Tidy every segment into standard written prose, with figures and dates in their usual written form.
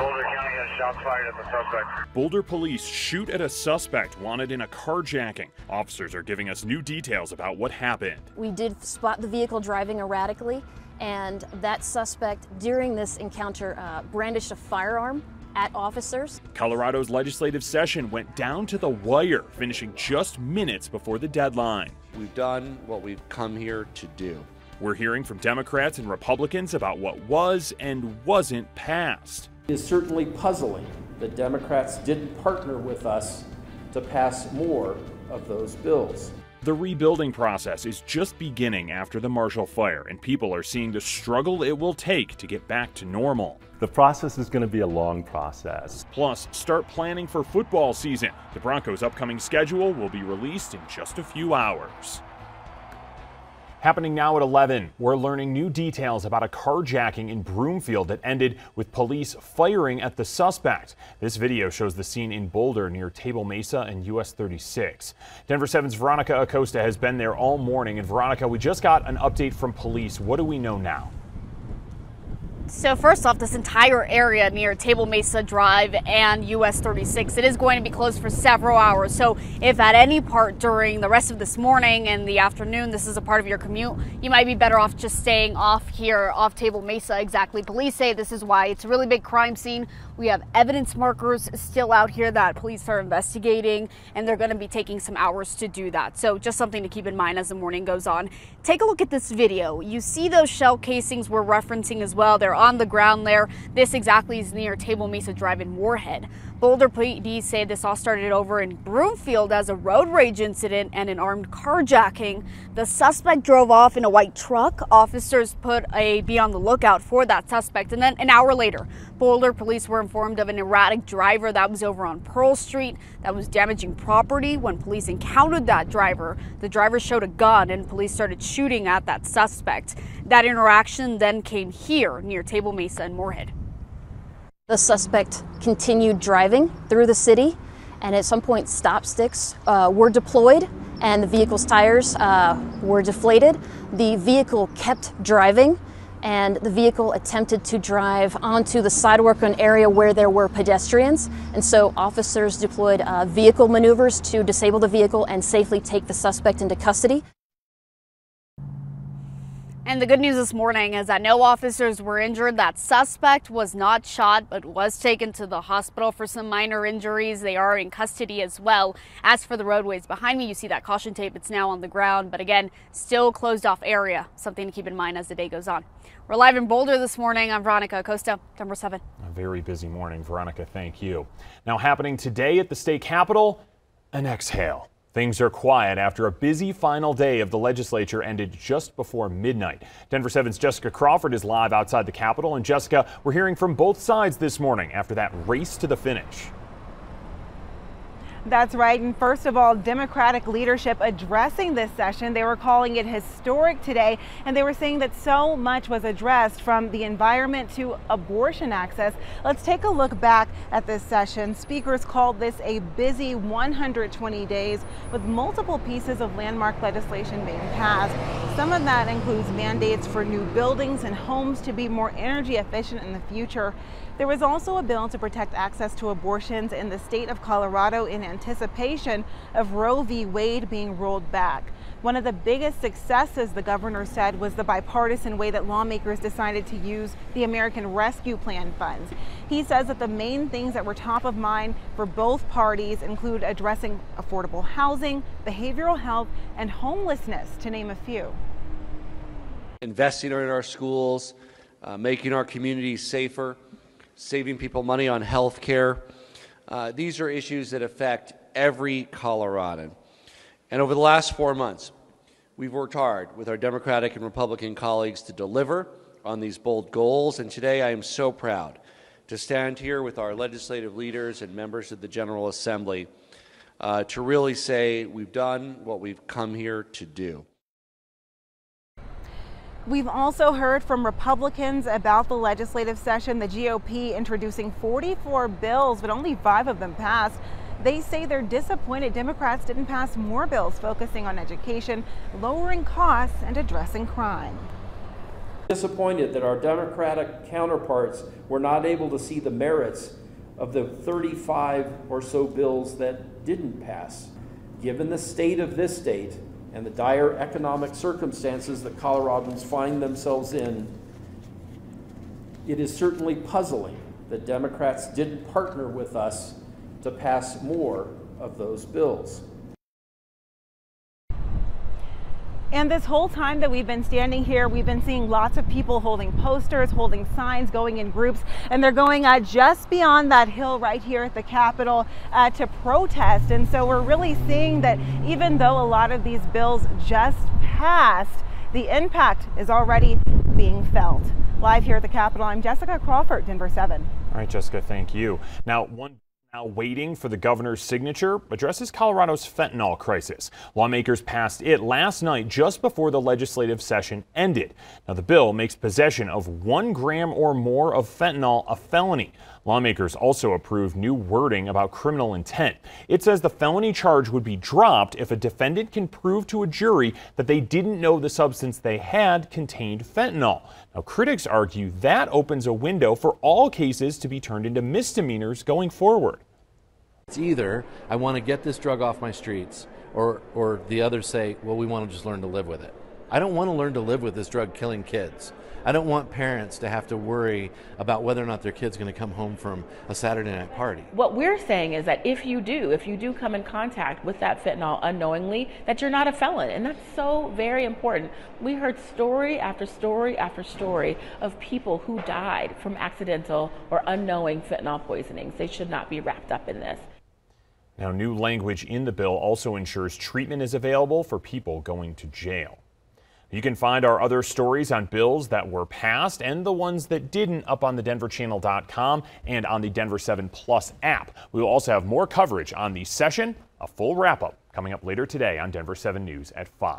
Boulder County has shots fired at the suspect. Boulder police shoot at a suspect wanted in a carjacking. Officers are giving us new details about what happened. We did spot the vehicle driving erratically, and that suspect during this encounter brandished a firearm at officers. Colorado's legislative session went down to the wire, finishing just minutes before the deadline. We've done what we've come here to do. We're hearing from Democrats and Republicans about what was and wasn't passed. It is certainly puzzling that Democrats didn't partner with us to pass more of those bills. The rebuilding process is just beginning after the Marshall fire, and people are seeing the struggle it will take to get back to normal. The process is going to be a long process. Plus, start planning for football season. The Broncos' upcoming schedule will be released in just a few hours. Happening now at 11, we're learning new details about a carjacking in Broomfield that ended with police firing at the suspect. This video shows the scene in Boulder near Table Mesa and US 36. Denver 7's Veronica Acosta has been there all morning. And Veronica, we just got an update from police. What do we know now? So first off, this entire area near Table Mesa Drive and US 36, it is going to be closed for several hours. So if at any part during the rest of this morning and the afternoon this is a part of your commute, you might be better off just staying off here, off Table Mesa. Exactly. Police say this is why. It's a really big crime scene. We have evidence markers still out here that police are investigating, and they're going to be taking some hours to do that. So just something to keep in mind as the morning goes on. Take a look at this video. You see those shell casings we're referencing as well. They're on the ground there. This exactly is near Table Mesa Drive in Moorhead. Boulder PD say this all started over in Broomfield as a road rage incident and an armed carjacking. The suspect drove off in a white truck. Officers put a be on the lookout for that suspect. And then an hour later, Boulder police were informed of an erratic driver that was over on Pearl Street that was damaging property. When police encountered that driver, the driver showed a gun and police started shooting at that suspect. That interaction then came here near Table Mesa and Moorhead. The suspect continued driving through the city, and at some point stop sticks were deployed and the vehicle's tires were deflated. The vehicle kept driving, and the vehicle attempted to drive onto the sidewalk, an area where there were pedestrians. And so officers deployed vehicle maneuvers to disable the vehicle and safely take the suspect into custody. And the good news this morning is that no officers were injured. That suspect was not shot, but was taken to the hospital for some minor injuries. They are in custody as well. As for the roadways behind me, you see that caution tape. It's now on the ground, but again, still closed off area. Something to keep in mind as the day goes on. We're live in Boulder this morning. I'm Veronica Acosta, Denver 7. A very busy morning, Veronica. Thank you. Now happening today at the state capitol, an exhale. Things are quiet after a busy final day of the legislature ended just before midnight. Denver 7's Jessica Crawford is live outside the Capitol. And Jessica, we're hearing from both sides this morning after that race to the finish. That's right. And first of all, Democratic leadership addressing this session. They were calling it historic today, and they were saying that so much was addressed, from the environment to abortion access. Let's take a look back at this session. Speakers called this a busy 120 days with multiple pieces of landmark legislation being passed. Some of that includes mandates for new buildings and homes to be more energy efficient in the future. There was also a bill to protect access to abortions in the state of Colorado in anticipation of Roe v. Wade being rolled back. One of the biggest successes, the governor said, was the bipartisan way that lawmakers decided to use the American Rescue Plan funds. He says that the main things that were top of mind for both parties include addressing affordable housing, behavioral health, and homelessness, to name a few. Investing in our schools, making our communities safer, saving people money on health care. These are issues that affect every Coloradan. And over the last 4 months, we've worked hard with our Democratic and Republican colleagues to deliver on these bold goals. And today I am so proud to stand here with our legislative leaders and members of the General Assembly to really say we've done what we've come here to do. We've also heard from Republicans about the legislative session, the GOP introducing 44 bills, but only 5 of them passed. They say they're disappointed Democrats didn't pass more bills focusing on education, lowering costs, and addressing crime. Disappointed that our Democratic counterparts were not able to see the merits of the 35 or so bills that didn't pass. Given the state of this state and the dire economic circumstances that Coloradans find themselves in, it is certainly puzzling that Democrats didn't partner with us to pass more of those bills. And this whole time that we've been standing here, we've been seeing lots of people holding posters, holding signs, going in groups, and they're going just beyond that hill right here at the Capitol to protest. And so we're really seeing that even though a lot of these bills just passed, the impact is already being felt. Live here at the Capitol, I'm Jessica Crawford, Denver 7. All right, Jessica, thank you. Now waiting for the governor's signature addresses Colorado's fentanyl crisis. Lawmakers passed it last night just before the legislative session ended. Now the bill makes possession of 1 gram or more of fentanyl a felony. Lawmakers also approved new wording about criminal intent. It says the felony charge would be dropped if a defendant can prove to a jury that they didn't know the substance they had contained fentanyl. Now critics argue that opens a window for all cases to be turned into misdemeanors going forward. It's either I want to get this drug off my streets, or the others say, well, we want to just learn to live with it. I don't want to learn to live with this drug killing kids. I don't want parents to have to worry about whether or not their kid's going to come home from a Saturday night party. What we're saying is that if you do come in contact with that fentanyl unknowingly, that you're not a felon. And that's so very important. We heard story after story after story of people who died from accidental or unknowing fentanyl poisonings. They should not be wrapped up in this. Now, new language in the bill also ensures treatment is available for people going to jail. You can find our other stories on bills that were passed and the ones that didn't up on the denverchannel.com and on the Denver 7 Plus app. We will also have more coverage on the session, a full wrap-up coming up later today on Denver 7 News at 5.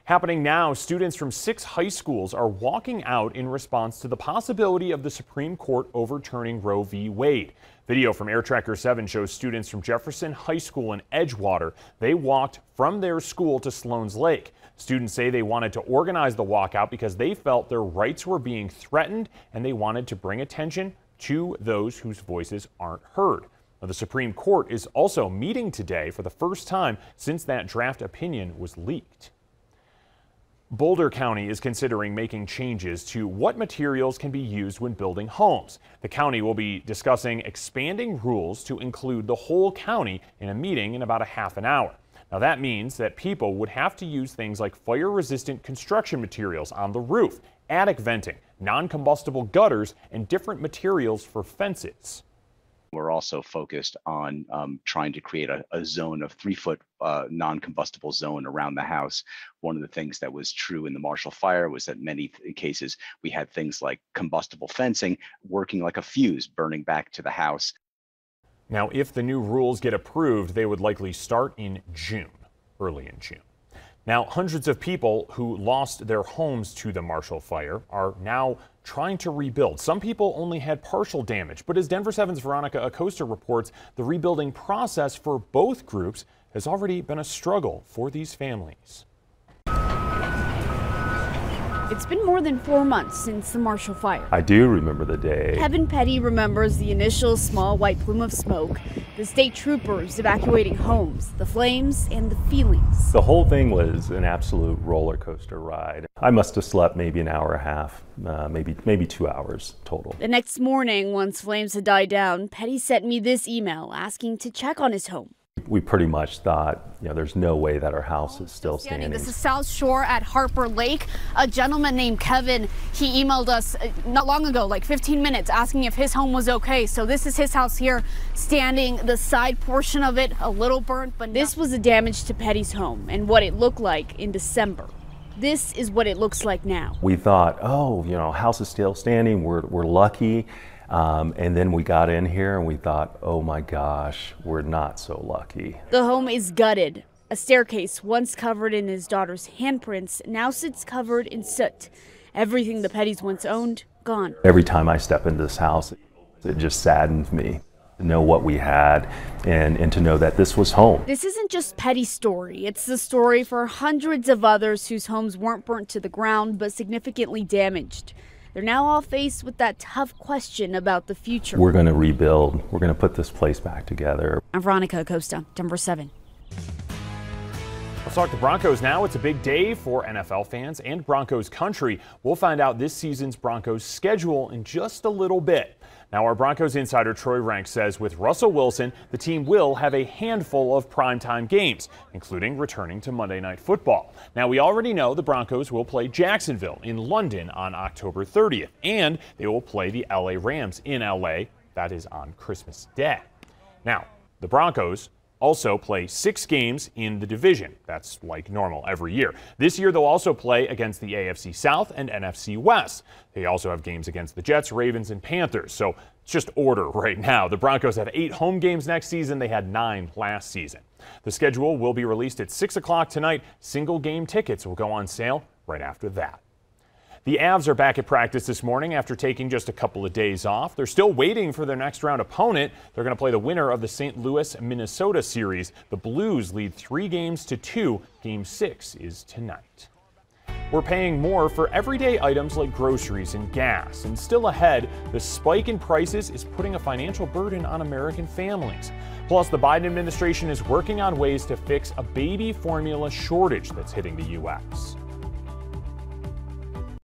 Happening now, students from 6 high schools are walking out in response to the possibility of the Supreme Court overturning Roe v. Wade. Video from Air Tracker 7 shows students from Jefferson High School in Edgewater. They walked from their school to Sloan's Lake. Students say they wanted to organize the walkout because they felt their rights were being threatened and they wanted to bring attention to those whose voices aren't heard. Now, the Supreme Court is also meeting today for the first time since that draft opinion was leaked. Boulder County is considering making changes to what materials can be used when building homes. The county will be discussing expanding rules to include the whole county in a meeting in about a half an hour. Now that means that people would have to use things like fire-resistant construction materials on the roof, attic venting, non-combustible gutters, and different materials for fences. We're also focused on trying to create a zone of 3-foot non-combustible zone around the house. One of the things that was true in the Marshall Fire was that many cases we had things like combustible fencing working like a fuse, burning back to the house. Now, if the new rules get approved, they would likely start in June, early in June. Now, hundreds of people who lost their homes to the Marshall Fire are now trying to rebuild. Some people only had partial damage, but as Denver 7's Veronica Acosta reports, the rebuilding process for both groups has already been a struggle for these families. It's been more than 4 months since the Marshall Fire. I do remember the day. Kevin Petty remembers the initial small white plume of smoke, the state troopers evacuating homes, the flames, and the feelings. The whole thing was an absolute roller coaster ride. I must have slept maybe an hour and a half, maybe 2 hours total. The next morning, once flames had died down, Petty sent me this email asking to check on his home. We pretty much thought, there's no way that our house is still standing. This is South Shore at Harper Lake. A gentleman named Kevin, he emailed us not long ago, like 15 minutes, asking if his home was okay. So this is his house here, standing, the side portion of it a little burnt, but this was the damage to Petty's home and what it looked like in December. This is what it looks like now. We thought, house is still standing, we're lucky. And then we got in here and we thought, oh my gosh, we're not so lucky. The home is gutted. A staircase once covered in his daughter's handprints now sits covered in soot. Everything the Pettys once owned, gone. Every time I step into this house, it just saddens me know what we had and to know that this was home. This isn't just Petty's story. It's the story for hundreds of others whose homes weren't burnt to the ground but significantly damaged. They're now all faced with that tough question about the future. We're going to rebuild. We're going to put this place back together. I'm Veronica Acosta, Denver 7. Let's talk the Broncos now. It's a big day for NFL fans and Broncos country. We'll find out this season's Broncos schedule in just a little bit. Now, our Broncos insider Troy Rank says with Russell Wilson, the team will have a handful of primetime games, including returning to Monday Night Football. Now, we already know the Broncos will play Jacksonville in London on October 30th, and they will play the LA Rams in LA. That is on Christmas Day. Now, the Broncos also play 6 games in the division. That's like normal every year. This year, they'll also play against the AFC South and NFC West. They also have games against the Jets, Ravens, and Panthers. So it's just order right now. The Broncos have 8 home games next season. They had 9 last season. The schedule will be released at 6 o'clock tonight. Single game tickets will go on sale right after that. The Avs are back at practice this morning after taking just a couple of days off. They're still waiting for their next round opponent. They're going to play the winner of the St. Louis-Minnesota series. The Blues lead 3-2. Game 6 is tonight. We're paying more for everyday items like groceries and gas. And still ahead, the spike in prices is putting a financial burden on American families. Plus, the Biden administration is working on ways to fix a baby formula shortage that's hitting the U.S.